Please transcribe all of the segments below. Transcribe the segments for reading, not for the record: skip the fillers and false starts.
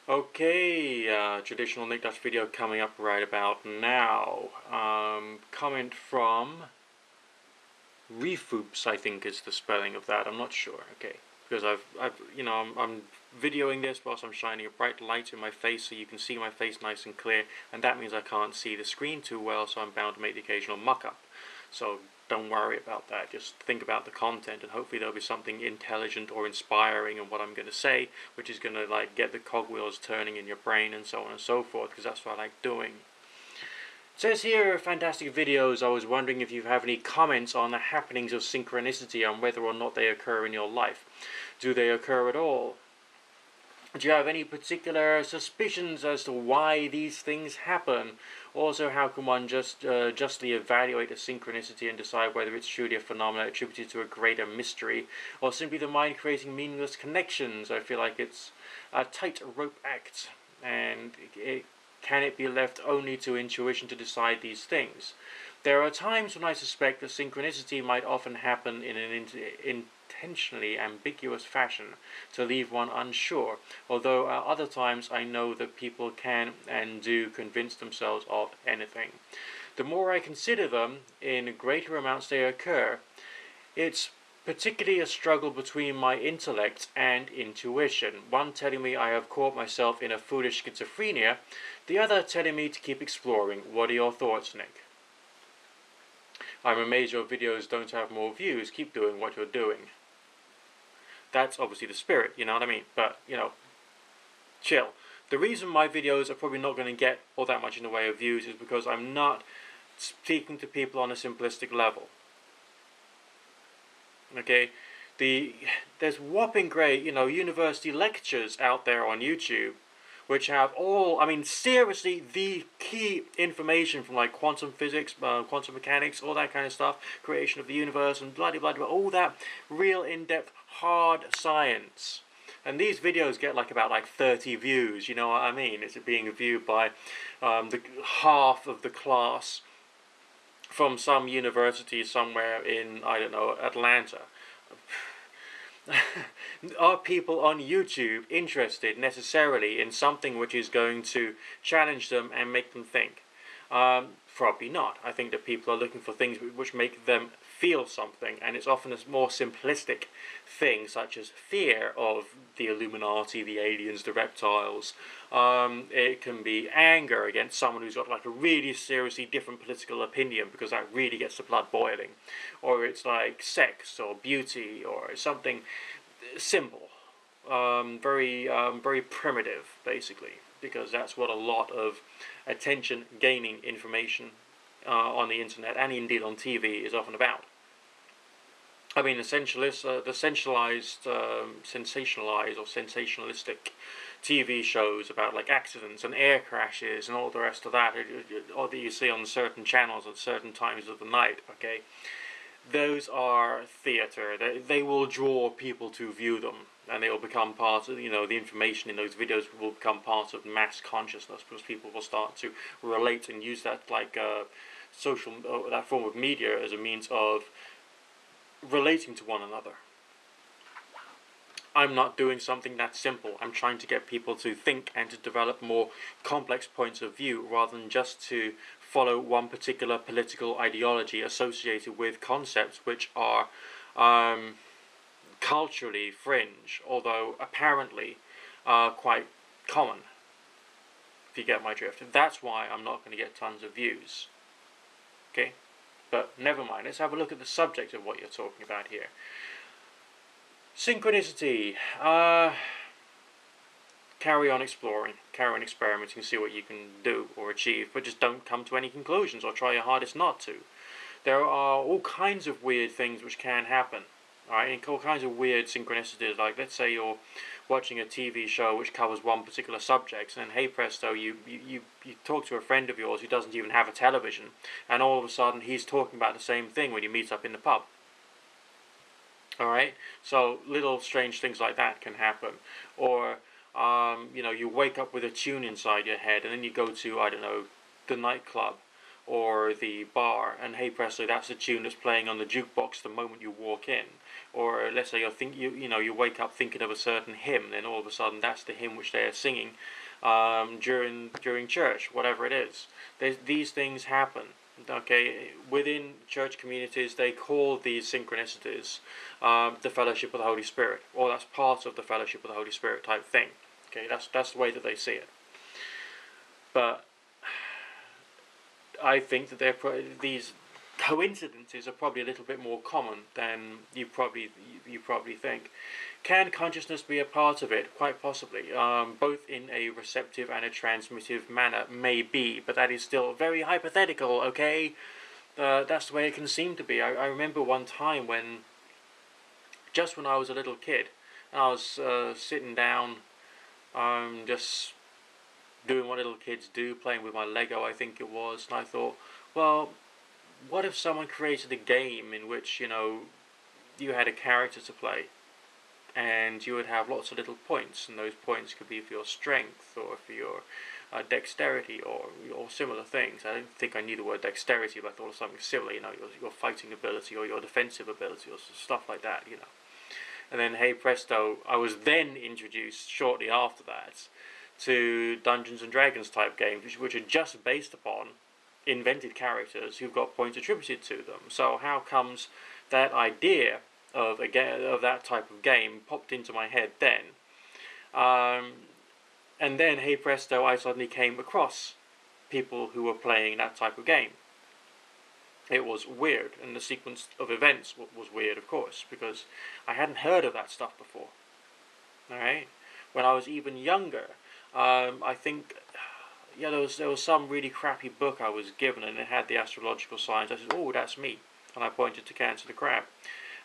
Okay, traditional Nick Dutch video coming up right about now. Comment from Refoops, I think is the spelling of that. I'm not sure. Okay, because I'm videoing this whilst I'm shining a bright light in my face, so you can see my face nice and clear, and that means I can't see the screen too well, so I'm bound to make the occasional muck up. So don't worry about that. Just think about the content, and hopefully there'll be something intelligent or inspiring in what I'm going to say, which is going to like get the cogwheels turning in your brain and so on and so forth, because that's what I like doing. It says here, fantastic videos. I was wondering if you have any comments on the happenings of synchronicity and whether or not they occur in your life. Do they occur at all? Do you have any particular suspicions as to why these things happen? Also, how can one justly evaluate a synchronicity and decide whether it's truly a phenomenon attributed to a greater mystery, or simply the mind creating meaningless connections? I feel like it's a tightrope act, and can it be left only to intuition to decide these things? There are times when I suspect that synchronicity might often happen in an intentionally ambiguous fashion to leave one unsure, although at other times I know that people can and do convince themselves of anything. The more I consider them, in greater amounts they occur. It's particularly a struggle between my intellect and intuition, one telling me I have caught myself in a foolish schizophrenia, the other telling me to keep exploring. What are your thoughts, Nick? I'm amazed your videos don't have more views. Keep doing what you're doing. That's obviously the spirit, you know what I mean? But, chill. The reason my videos are probably not going to get all that much in the way of views is because I'm not speaking to people on a simplistic level. Okay, there's whopping great, university lectures out there on YouTube, which have seriously, the key information from like quantum physics, quantum mechanics, all that kind of stuff, creation of the universe, and blah blah blah, all that real in-depth hard science. And these videos get about 30 views. You know what I mean? It's being viewed by the half of the class from some university somewhere in, I don't know, Atlanta. Are people on YouTube interested necessarily in something which is going to challenge them and make them think? Probably not. I think that people are looking for things which make them feel something, and it's often a more simplistic thing, such as fear of the Illuminati, the aliens, the reptiles. It can be anger against someone who's got a really seriously different political opinion, because that really gets the blood boiling. Or it's like sex or beauty or something simple, very primitive, basically, because that's what a lot of attention-gaining information on the internet and indeed on TV is often about. I mean, the sensationalized or sensationalistic TV shows about accidents and air crashes and all the rest of that, or that you see on certain channels at certain times of the night. Okay, those are theater. They will draw people to view them, and they will become part of, the information in those videos will become part of mass consciousness, because people will start to relate and use that that form of media as a means of relating to one another. I'm not doing something that simple. I'm trying to get people to think and to develop more complex points of view, rather than just to follow one particular political ideology associated with concepts which are culturally fringe, although apparently quite common, if you get my drift. That's why I'm not going to get tons of views. Okay? But never mind, let's have a look at the subject of what you're talking about here. Synchronicity. Carry on exploring, carry on experimenting, see what you can do or achieve, but just don't come to any conclusions or try your hardest not to. There are all kinds of weird things which can happen. Alright, and all kinds of weird synchronicities, like let's say you're watching a TV show which covers one particular subject, and then hey presto, you talk to a friend of yours who doesn't even have a television, and all of a sudden he's talking about the same thing when you meet up in the pub. Alright, so little strange things like that can happen. Or, you wake up with a tune inside your head, and then you go to, I don't know, the nightclub, or the bar, and hey presto, that's the tune that's playing on the jukebox the moment you walk in. Or let's say you wake up thinking of a certain hymn, then all of a sudden that's the hymn which they are singing during church, whatever it is. These things happen. Okay, within church communities, they call these synchronicities the fellowship of the Holy Spirit, or that's part of the fellowship of the Holy Spirit type thing. Okay, that's the way that they see it. But I think that these coincidences are probably a little bit more common than you probably think. Can consciousness be a part of it? Quite possibly. Both in a receptive and a transmissive manner, maybe, but that is still very hypothetical. Okay, that's the way it can seem to be. I remember one time just when I was a little kid, and I was sitting down, just doing what little kids do, playing with my Lego, I think it was, and I thought, well, what if someone created a game in which, you had a character to play, and you would have lots of little points, and those points could be for your strength, or for your dexterity, or similar things. I don't think I knew the word dexterity, but I thought of something similar, your fighting ability, or your defensive ability, or stuff like that, And then, hey presto, I was then introduced, shortly after that, to Dungeons and Dragons type games, which are just based upon invented characters who've got points attributed to them. So how comes that idea of that type of game popped into my head then? And then, hey presto, I suddenly came across people who were playing that type of game. It was weird, and the sequence of events was weird, of course, because I hadn't heard of that stuff before. Alright? When I was even younger, I think, there was some really crappy book I was given, and it had the astrological signs. I said, oh, that's me. And I pointed to Cancer the Crab.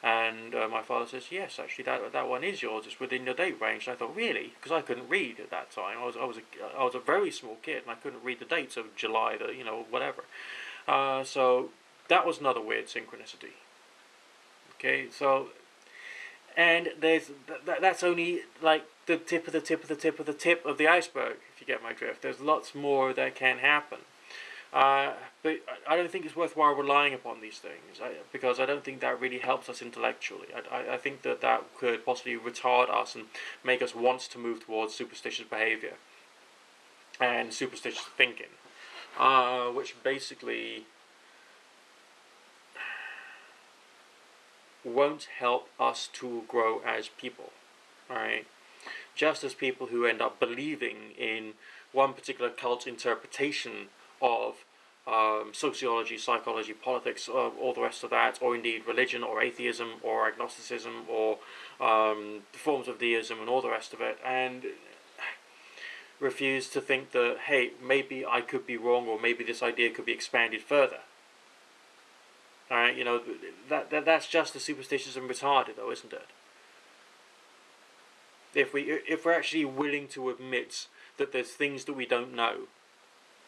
And my father says, yes, actually, that one is yours. It's within your date range. And I thought, really? Because I couldn't read at that time. I was a very small kid, and I couldn't read the dates of July, whatever. So that was another weird synchronicity. Okay, so, and that's only like the tip of the tip of the tip of the tip of the iceberg, if you get my drift. There's lots more that can happen. But I don't think it's worthwhile relying upon these things, because I don't think that really helps us intellectually. I think that could possibly retard us and make us want to move towards superstitious behavior and superstitious thinking, which basically won't help us to grow as people. Alright? Just as people who end up believing in one particular cult interpretation of sociology, psychology, politics, all the rest of that, or indeed religion, or atheism, or agnosticism, or forms of deism, and all the rest of it, and refuse to think that, hey, maybe I could be wrong, or maybe this idea could be expanded further. Alright, that's just as superstitious and retarded, though, isn't it? If we're actually willing to admit that there's things that we don't know,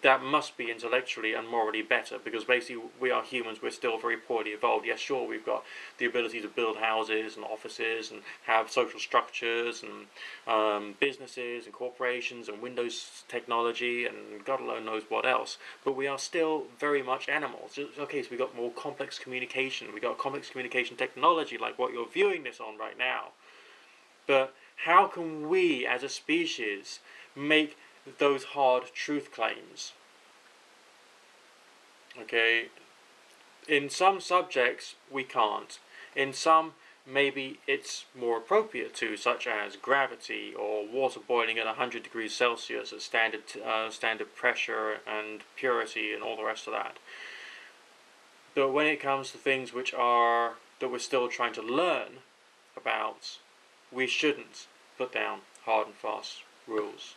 that must be intellectually and morally better, because basically we are humans, we're still very poorly evolved. Yes, sure, we've got the ability to build houses and offices and have social structures and businesses and corporations and Windows technology and God alone knows what else, but we are still very much animals. Okay, so we've got more complex communication, we've got complex communication technology like what you're viewing this on right now, but how can we as a species make those hard truth claims? Okay, in some subjects we can't. In some, maybe it's more appropriate to, such as gravity or water boiling at 100 degrees Celsius at standard pressure and purity and all the rest of that. But when it comes to things that we're still trying to learn about, we shouldn't put down hard and fast rules.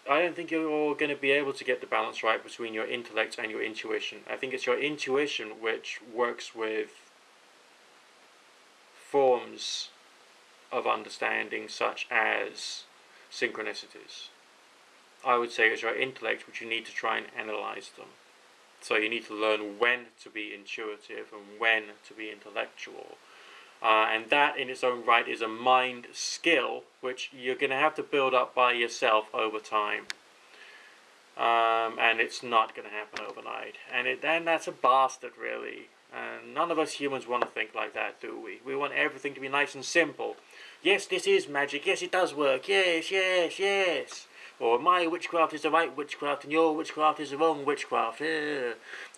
I don't think you're going to be able to get the balance right between your intellect and your intuition. I think it's your intuition which works with forms of understanding such as synchronicities. I would say it's your intellect which you need to try and analyze them. So you need to learn when to be intuitive and when to be intellectual. And that in its own right is a mind skill which you're going to have to build up by yourself over time. and it's not going to happen overnight. And that's a bastard, really. And none of us humans want to think like that, do we? We want everything to be nice and simple. Yes, this is magic. Yes, it does work. Yes, yes, yes. Or my witchcraft is the right witchcraft and your witchcraft is the wrong witchcraft.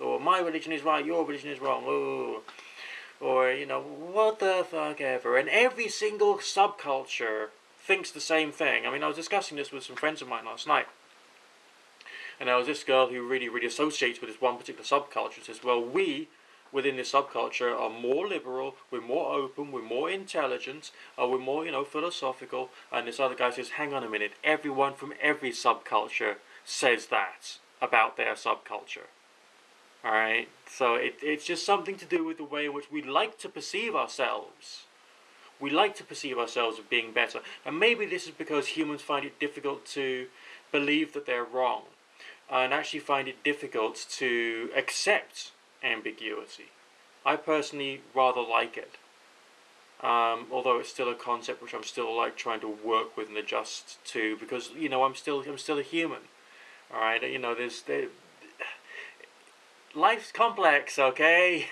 Or my religion is right, your religion is wrong. Oh. Or, what the fuck ever. And every single subculture thinks the same thing. I mean, I was discussing this with some friends of mine last night. And there was this girl who really, really associates with this one particular subculture. Says, well, we, within this subculture, are more liberal, we're more open, we're more intelligent, we're more, philosophical. And this other guy says, hang on a minute, everyone from every subculture says that about their subculture. Alright? So it's just something to do with the way in which we like to perceive ourselves. We like to perceive ourselves as being better. And maybe this is because humans find it difficult to believe that they're wrong. And actually find it difficult to accept ambiguity. I personally rather like it. Although it's still a concept which I'm still trying to work with and adjust to, because I'm still a human. All right, life's complex, okay.